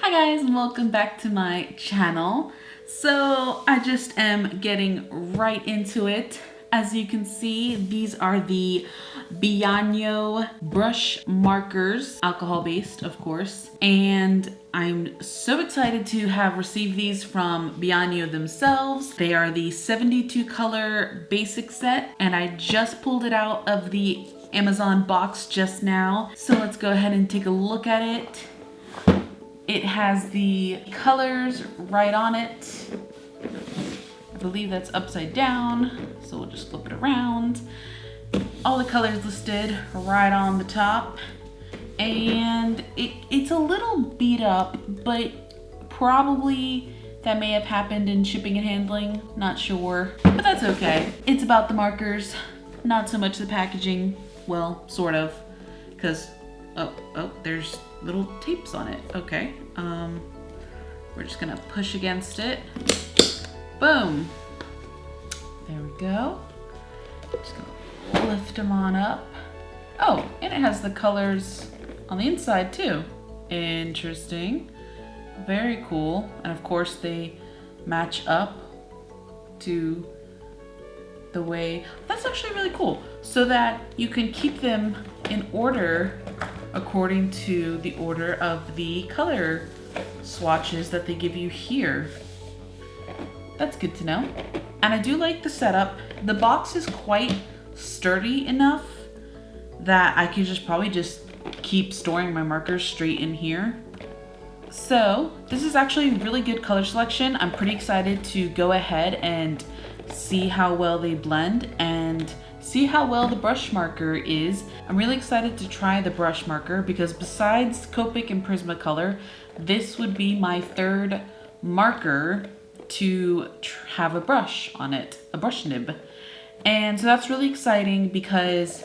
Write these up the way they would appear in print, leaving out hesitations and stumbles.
Hi guys, and welcome back to my channel. So I just am getting right into it. As you can see, these are the Bianyo Brush Markers, alcohol based of course. And I'm so excited to have received these from Bianyo themselves. They are the 72 color basic set, and I just pulled it out of the Amazon box just now. So let's go ahead and take a look at it. It has the colors right on it. I believe that's upside down, so we'll just flip it around. All the colors listed right on the top. And it's a little beat up, but probably that may have happened in shipping and handling, not sure. But that's okay. It's about the markers, not so much the packaging. Well, sort of, because, oh, there's little tapes on it. Okay, we're just gonna push against it. Boom. There we go. Just gonna lift them on up. Oh, and it has the colors on the inside too. Interesting. Very cool. And of course they match up to the way. That's actually really cool. So that you can keep them in order according to the order of the color swatches that they give you here. That's good to know. And I do like the setup. The box is quite sturdy enough that I can probably just keep storing my markers straight in here. So this is actually a really good color selection. I'm pretty excited to go ahead and see how well they blend and see how well the brush marker is. I'm really excited to try the brush marker because besides Copic and Prismacolor, this would be my third marker to have a brush on it, a brush nib. And so that's really exciting because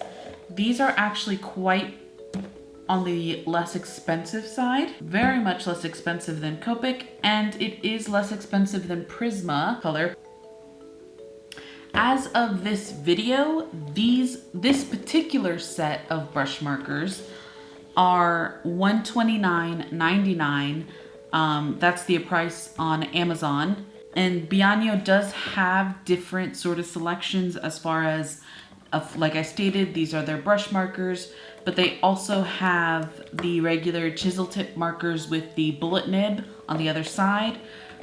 these are actually quite on the less expensive side, very much less expensive than Copic, and it is less expensive than Prismacolor. As of this video, this particular set of brush markers are $129.99. That's the price on Amazon. And Bianyo does have different sort of selections as far as, like I stated, these are their brush markers, but they also have the regular chisel tip markers with the bullet nib on the other side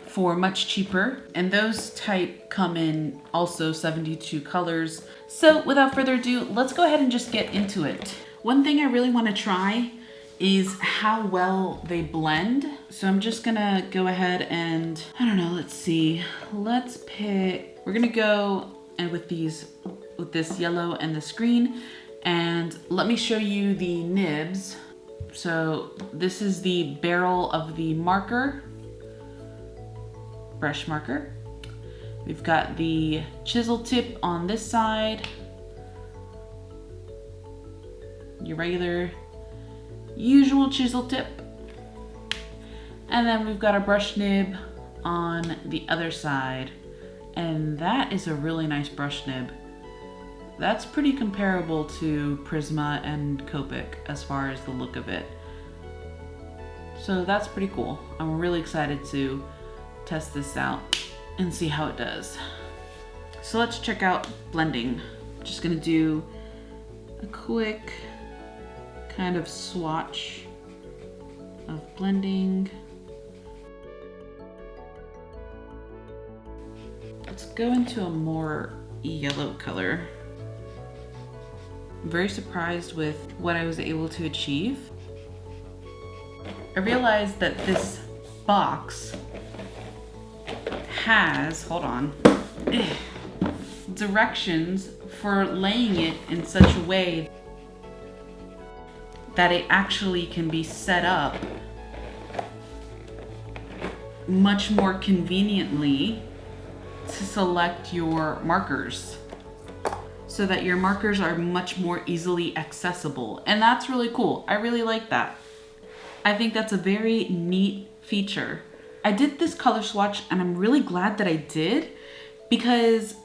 for much cheaper. And those type come in also 72 colors. So without further ado, let's go ahead and just get into it. One thing I really want to try is how well they blend. So I'm just gonna go ahead and, I don't know, let's see. Let's pick, we're gonna go and with this yellow and this green, and let me show you the nibs. So this is the barrel of the marker, brush marker. We've got the chisel tip on this side, your regular usual chisel tip, and then we've got a brush nib on the other side, and that is a really nice brush nib. That's pretty comparable to Prisma and Copic as far as the look of it. So that's pretty cool. I'm really excited to test this out and see how it does. So let's check out blending. Just gonna do a quick kind of swatch of blending. Let's go into a more yellow color. I'm very surprised with what I was able to achieve. I realized that this box has, hold on, directions for laying it in such a way that it actually can be set up much more conveniently to select your markers so that your markers are much more easily accessible. And that's really cool. I really like that. I think that's a very neat feature. I did this color swatch and I'm really glad that I did because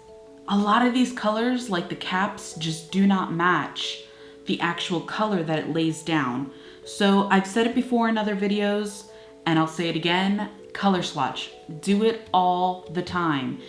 a lot of these colors, like the caps, just do not match the actual color that it lays down. So I've said it before in other videos, And I'll say it again, color swatch. Do it all the time.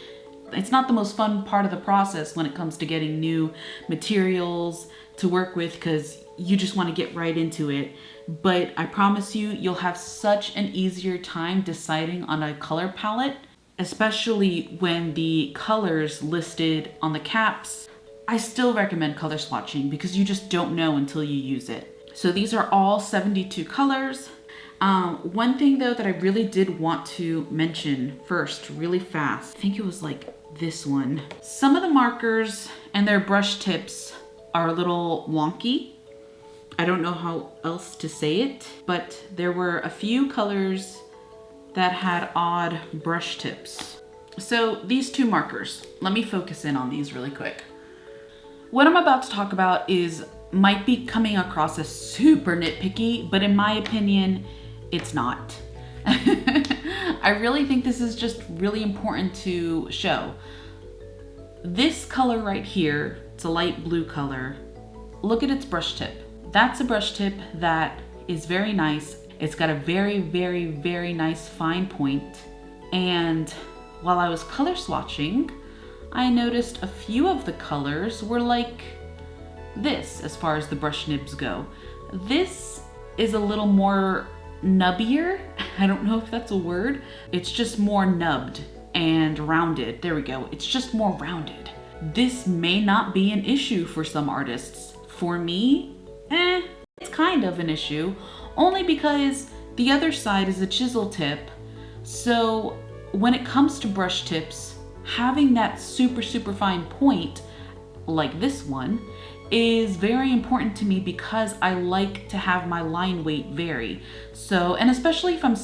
It's not the most fun part of the process when it comes to getting new materials to work with, because you just want to get right into it. But I promise you, you'll have such an easier time deciding on a color palette, especially when the colors listed on the caps. I still recommend color swatching because you just don't know until you use it. So these are all 72 colors. One thing though that I really did want to mention first, really fast, I think it was like this one. Some of the markers and their brush tips are a little wonky. I don't know how else to say it, but there were a few colors that had odd brush tips. So these two markers, let me focus in on these really quick. What I'm about to talk about might be coming across as super nitpicky, but in my opinion, it's not. I really think this is just really important to show. This color right here, it's a light blue color. Look at its brush tip. That's a brush tip that is very nice. It's got a very, very, very nice fine point. And while I was color swatching, I noticed a few of the colors were like this as far as the brush nibs go. This is a little more nubbier. I don't know if that's a word. It's just more nubbed and rounded. There we go. It's just more rounded. This may not be an issue for some artists. For me, it's kind of an issue, only because the other side is a chisel tip. So when it comes to brush tips, having that super, super fine point like this one is very important to me because I like to have my line weight vary. So, and especially if I'm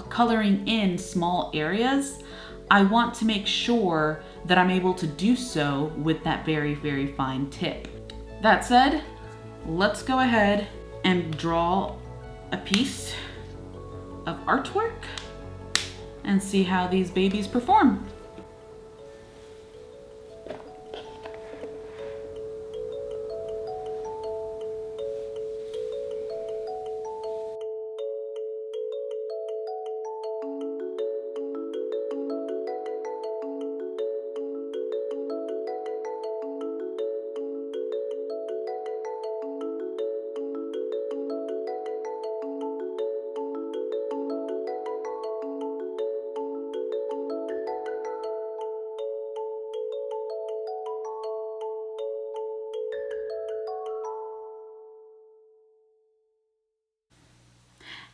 coloring in small areas, I want to make sure that I'm able to do so with that very, very fine tip. That said, let's go ahead and draw a piece of artwork and see how these babies perform.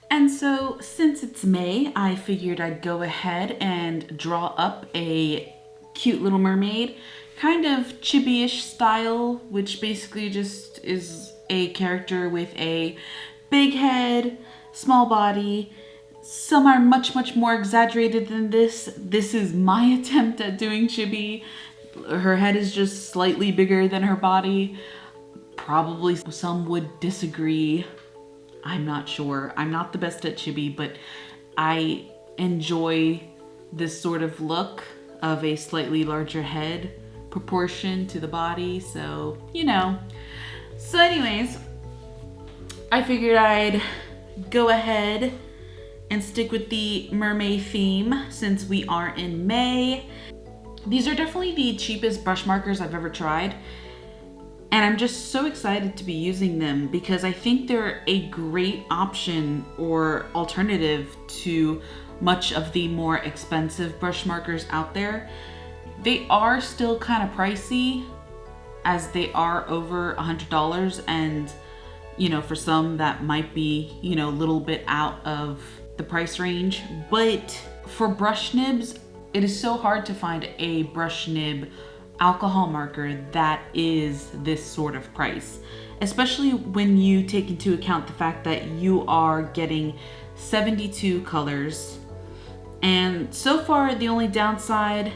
And so since it's May, I figured I'd go ahead and draw up a cute little mermaid, kind of chibi-ish style, which basically just is a character with a big head, small body. Some are much, much more exaggerated than this. This is my attempt at doing chibi. Her head is just slightly bigger than her body. Probably some would disagree. I'm not sure. I'm not the best at chibi, but I enjoy this sort of look of a slightly larger head proportion to the body. So, you know. So anyways, I figured I'd go ahead and stick with the mermaid theme since we are in May. These are definitely the cheapest brush markers I've ever tried. And I'm just so excited to be using them because I think they're a great option or alternative to much of the more expensive brush markers out there. They are still kind of pricey as they are over $100, and you know, for some that might be, you know, a little bit out of the price range. But for brush nibs, it is so hard to find a brush nib alcohol marker that is this sort of price, especially when you take into account the fact that you are getting 72 colors. And so far, the only downside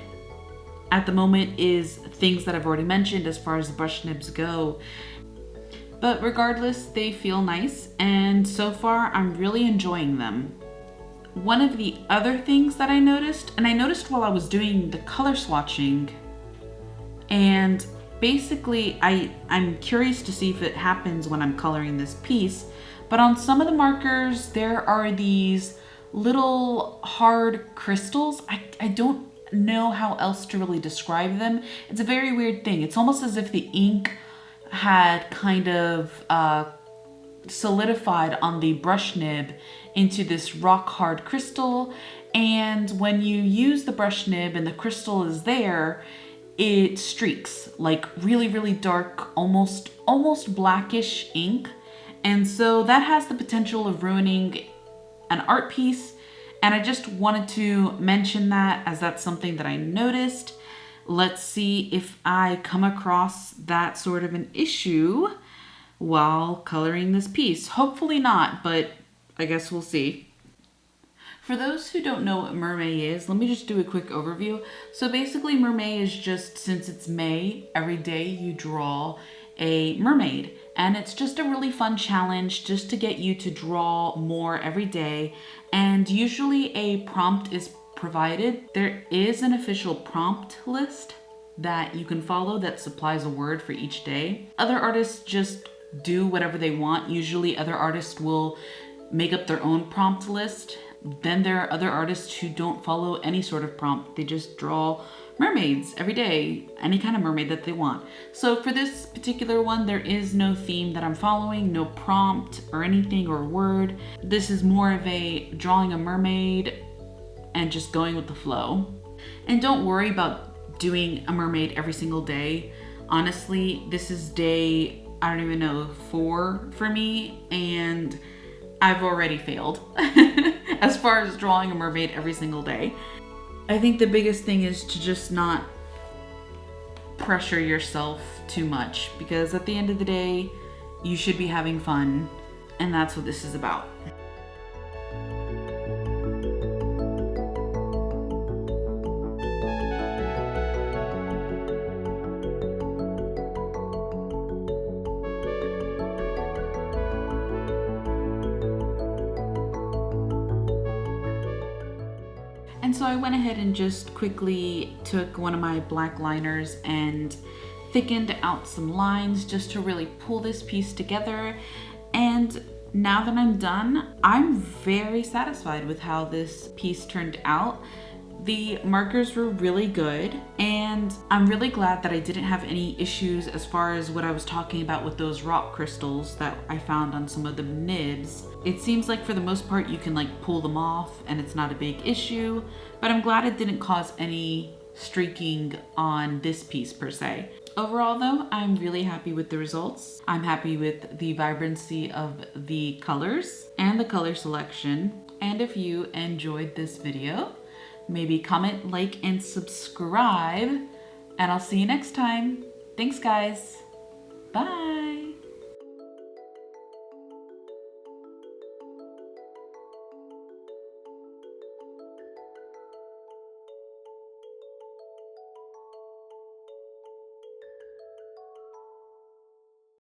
at the moment is things that I've already mentioned as far as the brush nibs go. But regardless, they feel nice, and so far I'm really enjoying them. One of the other things that I noticed, and I noticed while I was doing the color swatching, and basically I'm curious to see if it happens when I'm coloring this piece, but on some of the markers there are these little hard crystals. I don't know how else to really describe them. It's a very weird thing. It's almost as if the ink had kind of solidified on the brush nib into this rock hard crystal, and when you use the brush nib and the crystal is there, it streaks like really dark, almost blackish ink. And so that has the potential of ruining an art piece, and I just wanted to mention that as that's something that I noticed. Let's see if I come across that sort of an issue while coloring this piece. Hopefully not, but I guess we'll see. For those who don't know what mermaid is, let me just do a quick overview. So basically mermaid is just, since it's May, every day you draw a mermaid. And it's just a really fun challenge just to get you to draw more every day. And usually a prompt is provided. There is an official prompt list that you can follow that supplies a word for each day. Other artists just do whatever they want. Usually other artists will make up their own prompt list. Then there are other artists who don't follow any sort of prompt. They just draw mermaids every day, any kind of mermaid that they want. So for this particular one, there is no theme that I'm following, no prompt or anything or word. This is more of a drawing a mermaid and just going with the flow. And don't worry about doing a mermaid every single day. Honestly, this is day, I don't even know, 4 for me, and I've already failed as far as drawing a mermaid every single day. I think the biggest thing is to just not pressure yourself too much, because at the end of the day, you should be having fun, and that's what this is about. And so I went ahead and just quickly took one of my black liners and thickened out some lines just to really pull this piece together. And now that I'm done, I'm very satisfied with how this piece turned out. The markers were really good, and I'm really glad that I didn't have any issues as far as what I was talking about with those rock crystals that I found on some of the nibs. It seems like for the most part you can like pull them off and it's not a big issue, but I'm glad it didn't cause any streaking on this piece per se. Overall though, I'm really happy with the results. I'm happy with the vibrancy of the colors and the color selection. And if you enjoyed this video, maybe comment, like, and subscribe, and I'll see you next time. Thanks guys. Bye.